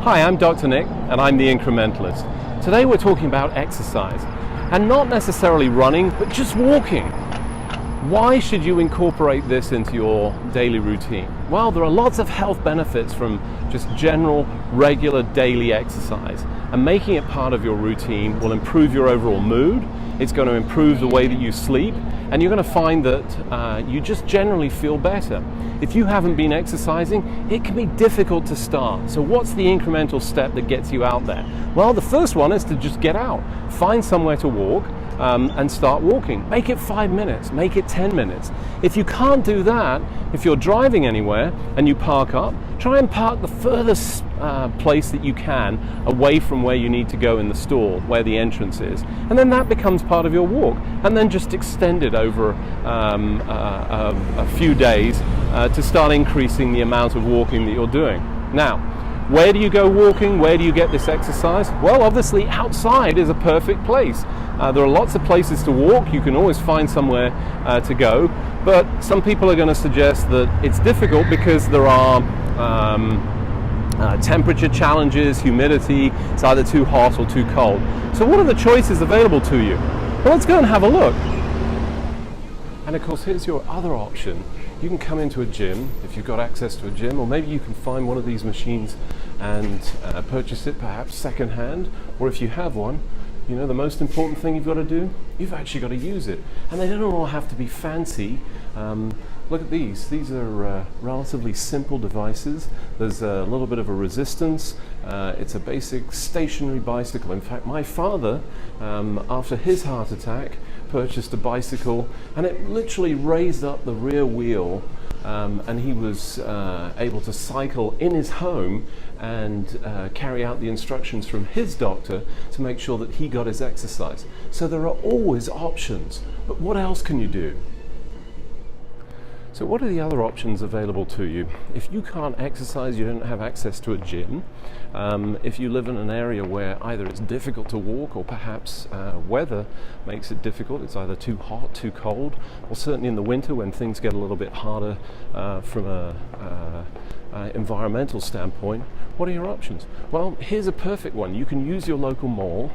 Hi, I'm Dr. Nick, and I'm the Incrementalist. Today we're talking about exercise, and not necessarily running, but just walking. Why should you incorporate this into your daily routine? Well, there are lots of health benefits from just general, regular daily exercise, and making it part of your routine will improve your overall mood. It's going to improve the way that you sleep, and you're going to find that you just generally feel better. If you haven't been exercising, it can be difficult to start. So what's the incremental step that gets you out there? Well, the first one is to just get out. Find somewhere to walk and start walking. Make it 5 minutes, make it 10 minutes. If you can't do that, if you're driving anywhere and you park up, try and park the furthest place that you can away from where you need to go in the store, where the entrance is. And then that becomes part of your walk. And then just extend it over a few days to start increasing the amount of walking that you're doing. Now, where do you go walking? Where do you get this exercise? Well, obviously outside is a perfect place. There are lots of places to walk. You can always find somewhere to go. But some people are going to suggest that it's difficult because there are temperature challenges, humidity, it's either too hot or too cold. So what are the choices available to you? Well, let's go and have a look. And of course, here's your other option. You can come into a gym if you've got access to a gym, or maybe you can find one of these machines and purchase it perhaps secondhand, or if you have one, you know, the most important thing you've got to do, you've actually got to use it. And they don't all have to be fancy. Look at these. These are relatively simple devices. There's a little bit of a resistance. It's a basic stationary bicycle. In fact, my father, after his heart attack, purchased a bicycle, and it literally raised up the rear wheel, and he was able to cycle in his home and carry out the instructions from his doctor to make sure that he got his exercise. So there are always options, but what else can you do? So what are the other options available to you? If you can't exercise, you don't have access to a gym, if you live in an area where either it's difficult to walk or perhaps weather makes it difficult, it's either too hot, too cold, or certainly in the winter when things get a little bit harder from a environmental standpoint, what are your options? Well, here's a perfect one. You can use your local mall.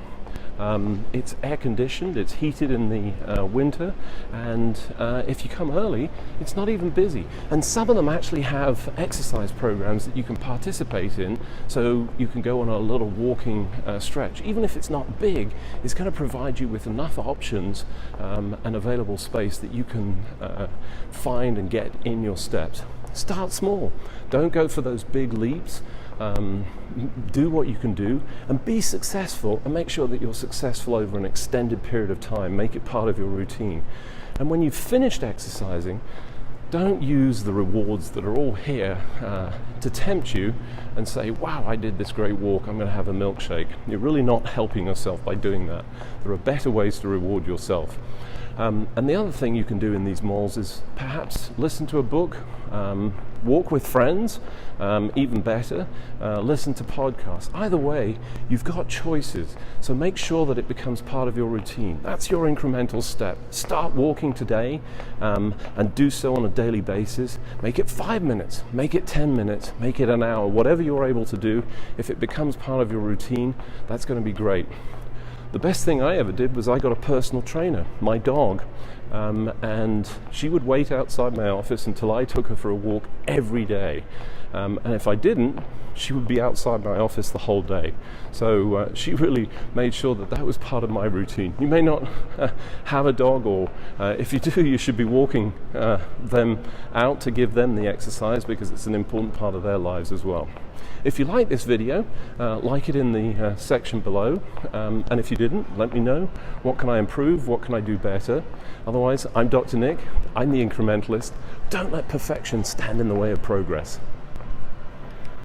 It's air conditioned, it's heated in the winter, and if you come early, it's not even busy. And some of them actually have exercise programs that you can participate in, so you can go on a little walking stretch. Even if it's not big, it's going to provide you with enough options and available space that you can find and get in your steps. Start small. Don't go for those big leaps. Do what you can do and be successful, and make sure that you're successful over an extended period of time. Make it part of your routine. And when you've finished exercising, don't use the rewards that are all here to tempt you and say, wow, I did this great walk, I'm going to have a milkshake. You're really not helping yourself by doing that. There are better ways to reward yourself. And the other thing you can do in these malls is perhaps listen to a book, walk with friends, even better, listen to podcasts. Either way, you've got choices, so make sure that it becomes part of your routine. That's your incremental step. Start walking today and do so on a daily basis. Make it 5 minutes, make it 10 minutes, make it an hour, whatever you're able to do. If it becomes part of your routine, that's going to be great. The best thing I ever did was I got a personal trainer, my dog, and she would wait outside my office until I took her for a walk every day. And if I didn't, she would be outside my office the whole day. So she really made sure that that was part of my routine. You may not have a dog, or if you do, you should be walking them out to give them the exercise, because it's an important part of their lives as well. If you like this video, like it in the section below, and if you didn't, let me know. What can I improve? What can I do better? Otherwise, I'm Dr. Nick, I'm the Incrementalist. Don't let perfection stand in the way of progress.